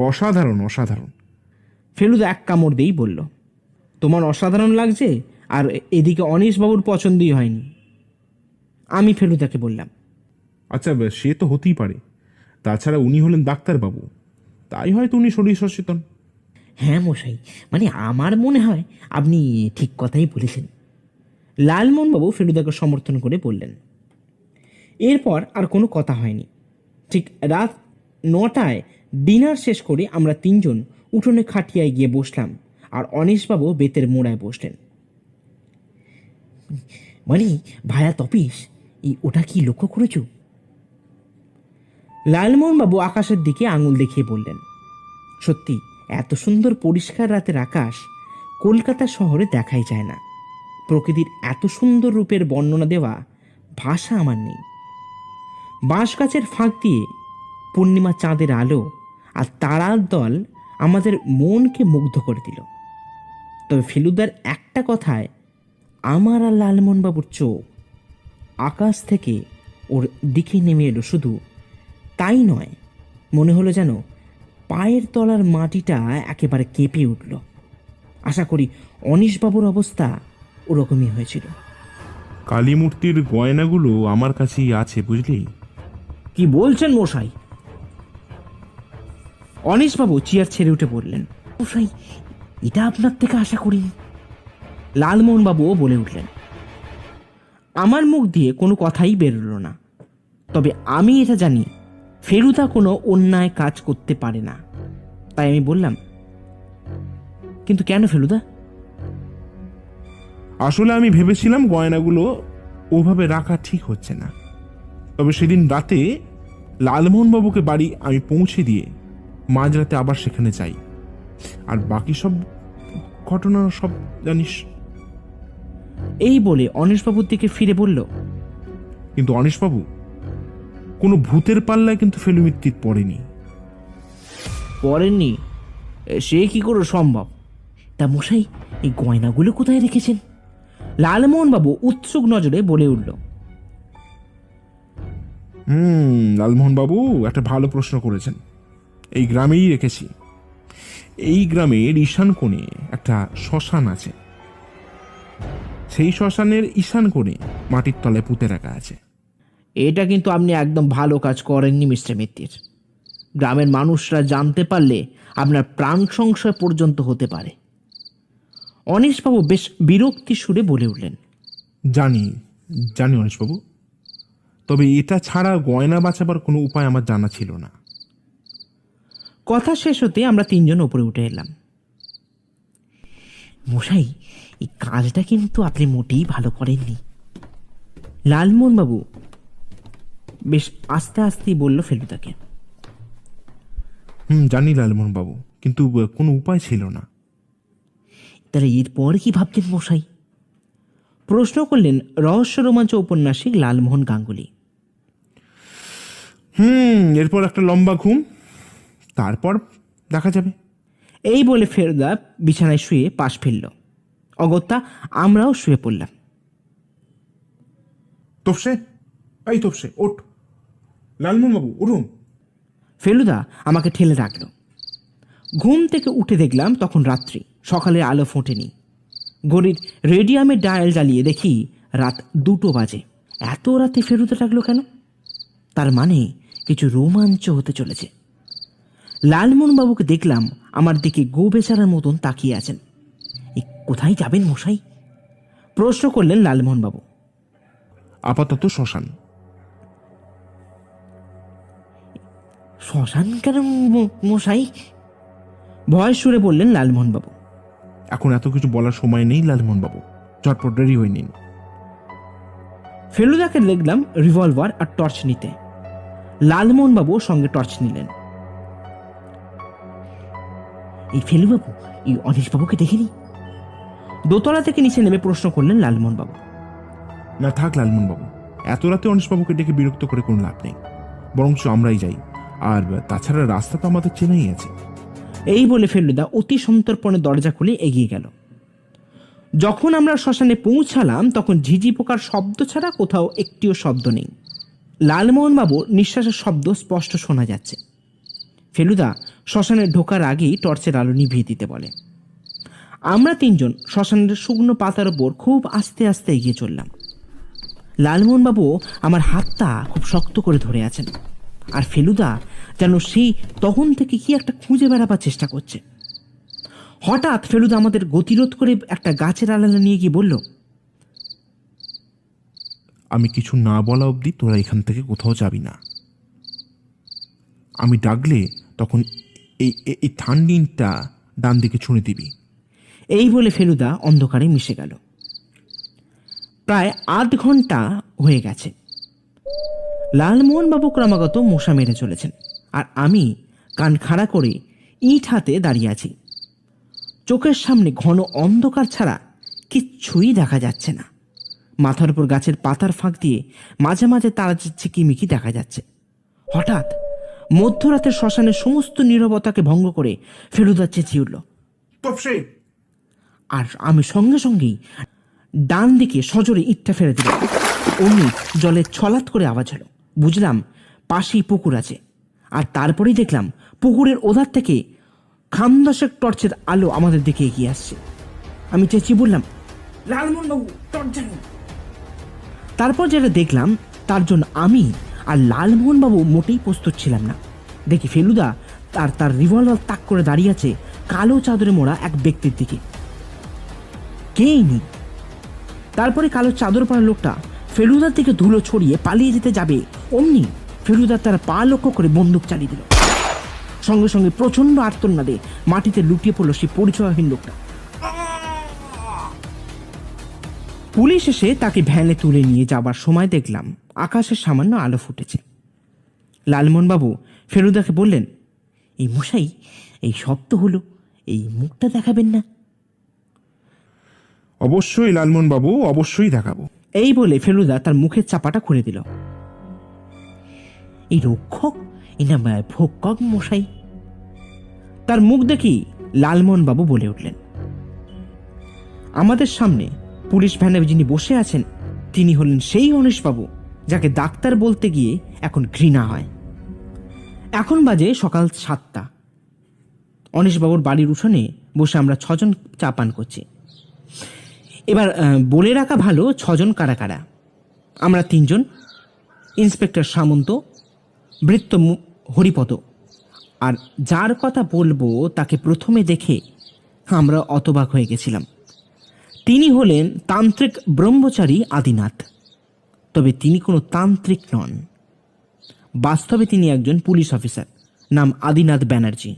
অসাধারণ, অসাধারণ। ফেলুদা এক কামড় দিয়েই বলল, তোমার অসাধারণ লাগছে, আর এদিকে অনীশবাবুর পছন্দই হয়নি। আমি ফেলুদাকে বললাম, আচ্ছা সে তো হতেই পারে, তাছাড়া উনি হলেন ডাক্তারবাবু, তাই হয়তো উনি শরীর সচেতন। হ্যাঁ মশাই, মানে আমার মনে হয় আপনি ঠিক কথাই বলেছেন। লালমোহনবাবু ফেলুদাকে সমর্থন করে বললেন। এরপর আর কোনো কথা হয়নি। ঠিক রাত 9টায় ডিনার শেষ করে আমরা তিনজন উঠোনে খাটিয়ায় গিয়ে বসলাম, আর অনীশবাবু বেতের মোড়ায় বসলেন। মানে ভায়া তপিস, ওটা কি লক্ষ্য করেছ? লালমোহনবাবু আকাশের দিকে আঙুল দেখিয়ে বললেন, সত্যি এত সুন্দর পরিষ্কার রাতের আকাশ কলকাতা শহরে দেখাই যায় না। প্রকৃতির এত সুন্দর রূপের বর্ণনা দেওয়া ভাষা আমার নেই। বাঁশ গাছের ফাঁক দিয়ে পূর্ণিমা চাঁদের আলো আর তারার দল আমাদের মনকে মুগ্ধ করে দিল। তবে ফেলুদার একটা কথায় আমার আর লালমোহনবাবুর চোখ আকাশ থেকে ওর দিকে নেমে এলো। শুধু তাই নয়, মনে হলো যেন পায়ের তলার মাটিটা একেবারে কেঁপে উঠল। আশা করি অনীশবাবুর অবস্থা ওরকমই হয়েছিল। কালী মূর্তির গয়নাগুলো আমার কাছেই আছে, বুঝলি? কি বলছেন মশাই? অনীশবাবু চেয়ার ছেড়ে উঠে বললেন, মশাই এটা আপনার থেকে আশা করিনি। লালমোহনবাবুও বলে উঠলেন। আমার মুখ দিয়ে কোনো কথাই বেরোলো না। তবে আমি এটা জানি ফেলুদা কোনো অন্যায় কাজ করতে পারে না। তাই আমি বললাম, কিন্তু কেন ফেলুদা? আসলে আমি ভেবেছিলাম গয়নাগুলো ওভাবে রাখা ঠিক হচ্ছে না। তবে সেদিন রাতে লালমোহনবাবুকে বাড়ি আমি পৌঁছে দিয়ে মাঝরাতে আবার সেখানে যাই, আর বাকি সব ঘটনা সব জানিস। এই বলে অনীশবাবুর দিকে ফিরে বলল, কিন্তু অনীশবাবু, কোনো ভূতের পাল্লায় কিন্তু ফেলু মিত্তির পড়েনি। পড়েননি? সে কি করে সম্ভব? তা মশাই এই গয়নাগুলো কোথায় রেখেছেন? লালমোহনবাবু উৎসুক নজরে বলে উঠল। লালমোহনবাবু একটা ভালো প্রশ্ন করেছেন। এই গ্রামেই রেখেছি। এই গ্রামের ঈশান কোণে একটা শ্মশান আছে। সেই শ্মশানের ঈশান কোণে মাটির তলায় পুঁতে রাখা আছে। এটা কিন্তু আপনি একদম ভালো কাজ করেননি মিস্টার মিত্তির। গ্রামের মানুষরা জানতে পারলে আপনার প্রাণ সংশয় পর্যন্ত হতে পারে। অনিশবাবু বেশ বিরক্তি সুরে বলে উঠলেন, জানি জানি অনিশবাবু, তবে এটা ছাড়া গয়না বাঁচাবার কোনো উপায় আমার জানা ছিল না। কথা শেষ হতে আমরা তিনজন উপরে উঠে এলাম। মশাই, এই কাজটা কিন্তু আপনি মোটেই ভালো করেননি, লালমোহনবাবু বেশ আস্তে আস্তেই বলল ফেলুদাকে। জানি লালমোহন বাবু, কিন্তু কোনো উপায় ছিল না। তাহলে এরপর কি ভাবছেন মশাই? প্রশ্ন করলেন রহস্য রোমাঞ্চ ঔপন্যাসিক লালমোহন গাঙ্গুলি। এরপর একটা লম্বা ঘুম, তারপর দেখা যাবে। এই বলে ফেলুদা বিছানায় শুয়ে পাশ ফেলল। অগত্যা আমরাও শুয়ে পড়লাম। তোপসে, এই তোপসে, ওঠ। লালমোহন বাবু উঠুন। ফেলুদা আমাকে ঠেলে রাখল। ঘুম থেকে উঠে দেখলাম তখন রাত্রি, সকালের আলো ফোটেনি। ঘড়ির রেডিয়ামের ডায়াল জ্বালিয়ে দেখি রাত 2টো বাজে। এত রাতে ফেলুদা ডাকলো কেন? তার মানে কিছু রোমাঞ্চ হতে চলেছে। লালমোহনবাবুকে দেখলাম আমার দিকে গো বেচারার মতন তাকিয়ে আছেন। কোথায় যাবেন মশাই? প্রশ্ন করলেন লালমোহনবাবু। আপাতত শ্মশান। শ্মশান কেন মশাই? ভয় সুরে বললেন লালমোহনবাবু। এখন এত কিছু বলার সময় নেই লালমোহন বাবু, চটপট রেডি হয়ে নিন। ফেলুদাকে দেখলাম রিভলভার আর টর্চ নিতে। লালমোহনবাবু সঙ্গে টর্চ নিলেন। এই ফেলুবাবু, এই অনিশবাবুকে দেখেনি? দোতলা থেকে নিচে নেমে প্রশ্ন করলেন লালমোহনবাবু। না থাক লালমোহন বাবু, এত রাতে অনিশবাবুকে ডেকে বিরক্ত করে কোনো লাভ নেই, বরঞ্চ আমরাই যাই। আর তাছাড়া রাস্তা তো আমাদের চেনাই আছে। এই বলে ফেলুদা অতি সন্তর্পণে দরজা খুলে এগিয়ে গেল। যখন আমরা শ্মশানে পৌঁছালাম তখন ঝিঝি পোকার শব্দ ছাড়া কোথাও একটিও শব্দ নেই। লালমোহনবাবুর নিঃশ্বাসের শব্দ স্পষ্ট শোনা যাচ্ছে। ফেলুদা শ্মশানে ঢোকার আগেই টর্চের আলো নিভিয়ে দিতে বলে। আমরা তিনজন শ্মশানের শুকনো পাতার ওপর খুব আস্তে আস্তে এগিয়ে চললাম। লালমোহনবাবু আমার হাতটা খুব শক্ত করে ধরে আছেন, আর ফেলুদা যেন সেই তখন থেকে কি একটা খুঁজে বেড়াবার চেষ্টা করছে। হঠাৎ ফেলুদা আমাদের গতিরোধ করে একটা গাছের আড়ালে নিয়ে গিয়ে বলল, আমি কিছু না বলা অবধি তোরা এখান থেকে কোথাও যাবি না। আমি ডাকলে তখন এই এই থান্ডিনটা ডান দিকে ছুঁড়ে দিবি। এই বলে ফেলুদা অন্ধকারে মিশে গেল। প্রায় আধ ঘন্টা হয়ে গেছে। লালমোহনবাবু ক্রমাগত মশা মেরে চলেছেন, আর আমি কান খাড়া করে ইট হাতে দাঁড়িয়ে আছি। চোখের সামনে ঘন অন্ধকার ছাড়া কিচ্ছুই দেখা যাচ্ছে না। মাথার উপর গাছের পাতার ফাঁক দিয়ে মাঝে মাঝে তারা ঝিকিমিকি দেখা যাচ্ছে। হঠাৎ মধ্যরাতের শ্মশানের সমস্ত নীরবতাকে ভঙ্গ করে ফেলুদা চেঁচিয়ে উঠল, তোপসে! আর আমি সঙ্গে সঙ্গেই ডান দিকে সজোরে ইটটা ফেলে দিলাম। অমনি জলে ছলাৎ করে আওয়াজ হলো। বুঝলাম পাশেই পুকুর আছে। আর তারপরেই দেখলাম পুকুরের ওধার থেকে খামদশেক টর্চের আলো আমাদের দিকে এগিয়ে আসছে। আমি চেঁচিয়ে বললাম, লালমোহনবাবু, টর্চ জ্বালুন। তারপর যেটা দেখলাম তার জন্য আমি আর লালমোহনবাবু মোটেই প্রস্তুত ছিলাম না। দেখি ফেলুদা তার রিভলভার তাক করে দাঁড়িয়ে আছে কালো চাদরে মোড়া এক ব্যক্তির দিকে। কেই নি। তারপরে কালো চাদর পরা লোকটা ফেলুদার দিকে ধুলো ছড়িয়ে পালিয়ে যেতে যাবে, অমনি ফেলুদা তার পা লক্ষ্য করে বন্দুক চালিয়ে দিল। সঙ্গে সঙ্গে প্রচন্ড আর্তনাদে মাটিতে লুটিয়ে পড়ল সেই পরিচয়হীন লোকটা। পুলিশ এসে তাকে ভ্যানে তুলে নিয়ে যাবার সময় দেখলাম আকাশে সামান্য আলো ফুটেছে। লালমোহনবাবু ফেলুদাকে বললেন, এই মশাই, এই শব্দ হলো, এই মুখটা দেখাবেন না? অবশ্যই লালমোহন বাবু, অবশ্যই দেখাবো। এই বলে ফেলুদা তার মুখের চাপাটা খুলে দিল। এই রক্ষক, এই না ভক্ষক মশাই। তার মুখ দেখি লালমোহনবাবু বলে উঠলেন। আমাদের সামনে পুলিশ ভ্যানে যিনি বসে আছেন তিনি হলেন সেই অনিশবাবু যাকে ডাক্তার বলতে গিয়ে এখন ঘৃণা হয়। এখন বাজে সকাল 7টা। অনিশবাবুর বাড়ির উঠোনে বসে আমরা 6জন চা পান করছি। এবার বলে রাখা ভালো 6জন কারা কারা। আমরা 3জন, ইন্সপেক্টর সামন্ত, বৃত্ত হরিপদ, আর যার কথা বলবো তাকে প্রথমে দেখে আমরা অতবাক হয়ে গেছিলাম। তিনি হলেন তান্ত্রিক ব্রহ্মচারী আদিনাথ। তবে তিনি কোনো তান্ত্রিক নন, বাস্তবে তিনি একজন পুলিশ অফিসার, নাম আদিনাথ ব্যানার্জি।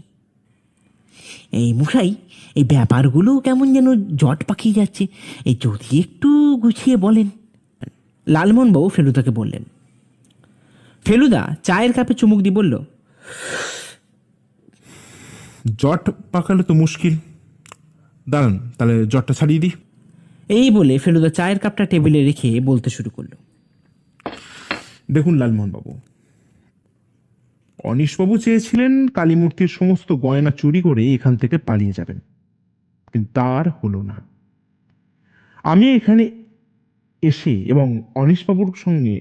এই মশাই, এই ব্যাপারগুলো কেমন যেন জট পাকিয়ে যাচ্ছে, এই যদি একটু গুছিয়ে বলেন। লালমোহনবাবু ফেলুদাকে বললেন। ফেলুদা চায়ের কাপে চুমুক দিয়ে বলল, জট পাকালে তো মুশকিল, দাঁড়ান তাহলে জটটা ছাড়িয়ে দিই। এই বলে ফেলুদা চায়ের কাপটা টেবিলে রেখে বলতে শুরু করলো। দেখুন লালমোহনবাবু, অনিশবাবু চেয়েছিলেন কালীমূর্তির সমস্ত গয়না চুরি করে এখান থেকে পালিয়ে যাবেন, কিন্তু তার হলো না। আমি এখানে এসে এবং অনিশবাবুর সঙ্গে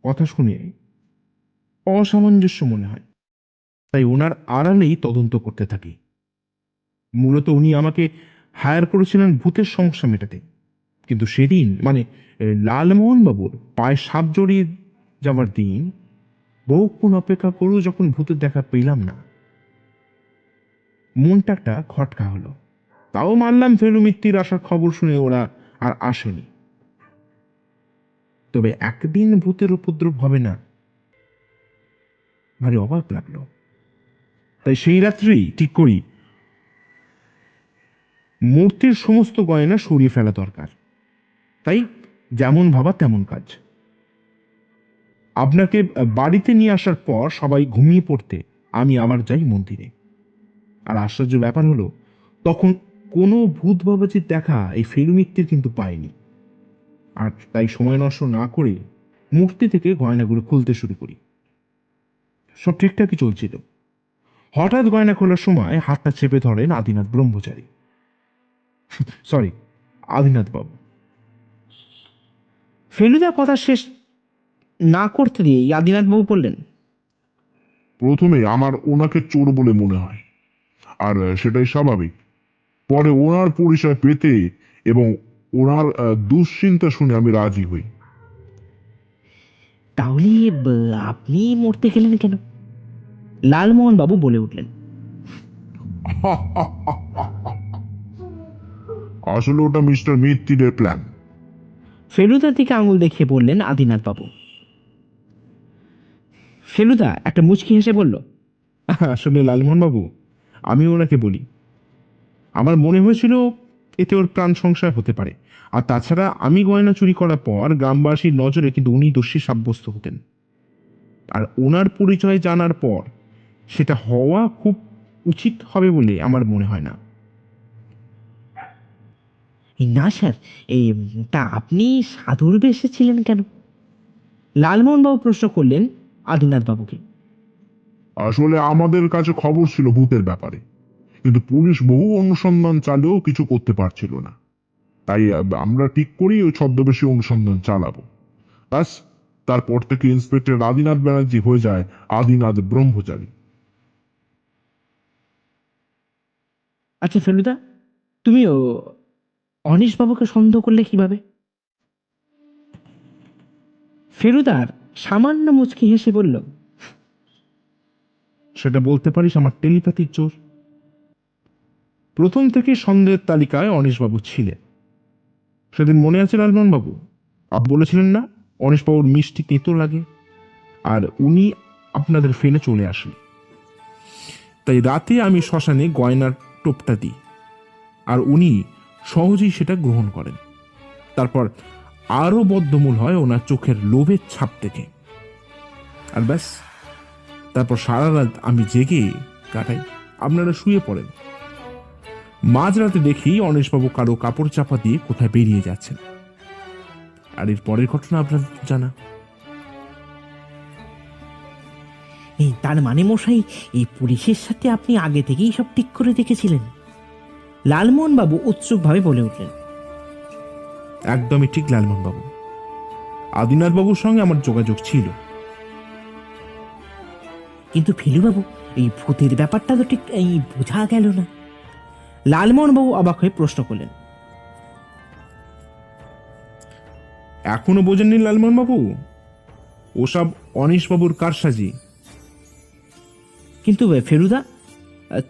কথা শুনে অসামঞ্জস্য মনে হয়, তাই ওনার আড়ালেই তদন্ত করতে থাকি। মূলত উনি আমাকে হায়ার করেছিলেন ভূতের সমস্যা মেটাতে, কিন্তু সেদিন মানে লালমোহনবাবুর পায়ে সাপ জড়িয়ে যাওয়ার দিন বহুক্ষণ অপেক্ষা করেও যখন ভূতের দেখা পেলাম না, মনটা একটা খটকা হলো। তাও মানলাম ফেলু মিত্তির আসার খবর শুনে ওরা আর আসেনি। তবে একদিন ভূতের উপদ্রব হবে না, ভারী অবাক লাগলো। তাই সেই রাত্রেই ঠিক করি মূর্তির সমস্ত গয়না সরিয়ে ফেলা দরকার। তাই যেমন ভাবা তেমন কাজ। আপনাকে বাড়িতে নিয়ে আসার পর সবাই ঘুমিয়ে পড়তে আমি আবার যাই মন্দিরে। আর আশ্চর্য ব্যাপার হলো, তখন কোনো ভূত বাবাজির দেখা এই ফেলু মিত্তির কিন্তু পাইনি। আর তাই সময় নষ্ট না করে মূর্তি থেকে গয়নাগুলো খুলতে শুরু করি। সব ঠিকঠাকই চলছিল। হঠাৎ গয়না খোলার সময় হাতটা চেপে ধরেন আদিনাথ ব্রহ্মচারী, সরি আদিনাথ বাবু। ফেলুদা কথা শেষ না করতে দিয়ে আদিনাথবাবু বললেন, প্রথমে আমার ওনাকে চোর বলে মনে হয়, আর সেটাই স্বাভাবিক। পরে ওনার পরিচয় পেতে এবং ওনার দুশ্চিন্তা শুনে আমি রাজি হই। তাহলে আপনি মরতে গেলেন কেন? লালমোহনবাবু বলে উঠলেন। আসলে ওটা মিস্টার মিত্তিরের প্ল্যান। ফেলুদার দিকে আঙুল দেখিয়ে বললেন আদিনাথবাবু। ফেলুদা একটা মুচকি হেসে বলল, আসলে লালমোহন বাবু, আমি ওনাকে বলি, আমার মনে হয়েছিল এতে ওর প্রাণ সংশয় হতে পারে। আর তাছাড়া আমি গয়না চুরি করার পর গ্রামবাসীর নজরে কিন্তু উনি দোষী সাব্যস্ত হতেন। আর ওনার পরিচয় জানার পর সেটা হওয়া খুব উচিত হবে বলে আমার মনে হয় না। না স্যার, এই তা আপনি সাধুর বেশে ছিলেন কেন? লালমোহনবাবু প্রশ্ন করলেন আদিনাথবাবুকে। আসলে আমাদের কাছে খবর ছিল ভূতের ব্যাপারে, কিন্তু পুলিশ বহু অনুসন্ধান চালিয়েও কিছু করতে পারছিল না। তাই আমরা ঠিক করি ওই ছদ্মবেশী অনুসন্ধান চালাবো। ব্যাস, তারপর থেকে ইন্সপেক্টর আদিনাথ ব্যানার্জি হয়ে যায় আদিনাথ ব্রহ্মচারী। আচ্ছা ফেলুদা, তুমিও অনিশবাবুকে সন্দেহ করলে কিভাবে? ফেলুদার সামান্য মুচকি হেসে বলল, সেটা বলতে পারিস আমার টেলিপ্যাথির জোর। প্রথম থেকে সন্দেহের তালিকায় অনিশবাবু ছিলেন। সেদিন মনে আছে লালমোহন বাবু, আপনি বলেছিলেন না অনিশবাবুর মিষ্টি তেঁতো লাগে, আর উনি আপনাদের ফেলে চলে আসেন। তাই রাতে আমি শ্মশানে গয়নার টোপটা দিই, আর উনি সহজেই সেটা গ্রহণ করেন। তারপর আরো বদ্ধমূল হয় ওনার চোখের লোভের ছাপ দেখে। আর ব্যাস, তারপর সারা রাত আমি জেগে কাটাই, আপনারা শুয়ে পড়েন। মাঝরাতে দেখি অনিশবাবু কারো কাপড় চাপা দিয়ে কোথায় বেরিয়ে যাচ্ছেন। আর এর পরের ঘটনা আপনার জানা। এই তার মানে মশাই, এই পুলিশের সাথে আপনি আগে থেকেই সব ঠিক করে দেখেছিলেন? লালমোহনবাবু উৎসুকভাবে বলে উঠলেন। একদমই ঠিক লালমোহন বাবু, আদিনাথ বাবুর সঙ্গে আমার যোগাযোগ ছিল। কিন্তু ফেলুবাবু, এই ভূতের ব্যাপারটা তো ঠিক এই বোঝা গেল না। লালমোহনবাবু অবাক হয়ে প্রশ্ন করলেন। এখনো বোঝেননি লালমোহন বাবু? ওসব অনিশবাবুর কারসাজি। কিন্তু ফেলুদা,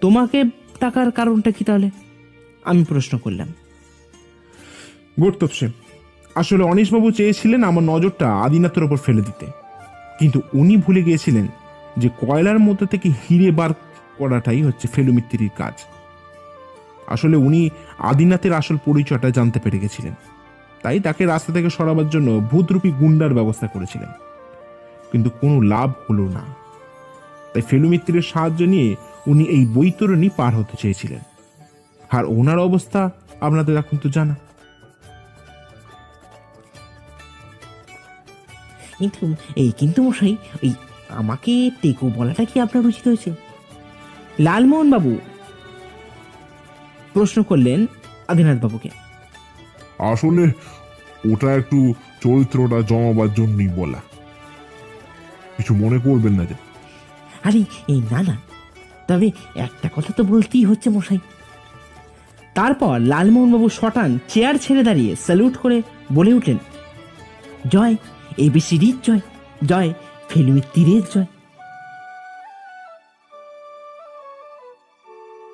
তোমাকে টাকার কারণটা কি তাহলে? আমি প্রশ্ন করলাম। গোর্তপসে আসলে অনিশবাবু চেয়েছিলেন আমার নজরটা আদিনাথের ওপর ফেলে দিতে, কিন্তু উনি ভুলে গিয়েছিলেন যে কয়লার মধ্যে থেকে হিরে বার করাটাই হচ্ছে ফেলু মিত্তিরির কাজ। আসলে উনি আদিনাথের আসল পরিচয়টা জানতে পেরে গেছিলেন, তাই তাকে রাস্তা থেকে সরাবার জন্য ভূতরূপী গুন্ডার ব্যবস্থা করেছিলেন, কিন্তু কোনো লাভ হলো না। তাই ফেলু মিত্তিরের সাহায্য নিয়ে উনি এই বৈতরণী পার হতে চেয়েছিলেন, আর ওনার অবস্থা আপনাদের এখন তো জানা। কিন্তু মশাই, ওই আমাকে টেকো বলাটা কি আপনার উচিত হয়েছে? লালমোহন বাবু প্রশ্ন করলেন আদিনাথ বাবুকে। আসলে ওটা একটু চরিত্রটা জমাবার জন্যই বলা, কিছু মনে করবেন না যে। আরে এই না না, তবে একটা কথা তো বলতেই হচ্ছে মশাই। তারপর লালমোহনবাবু শটান চেয়ার ছেড়ে দাঁড়িয়ে স্যালুট করে বলে উঠলেন, জয় এবিসিডির জয়, জয় ফেলু মিত্তিরের জয়।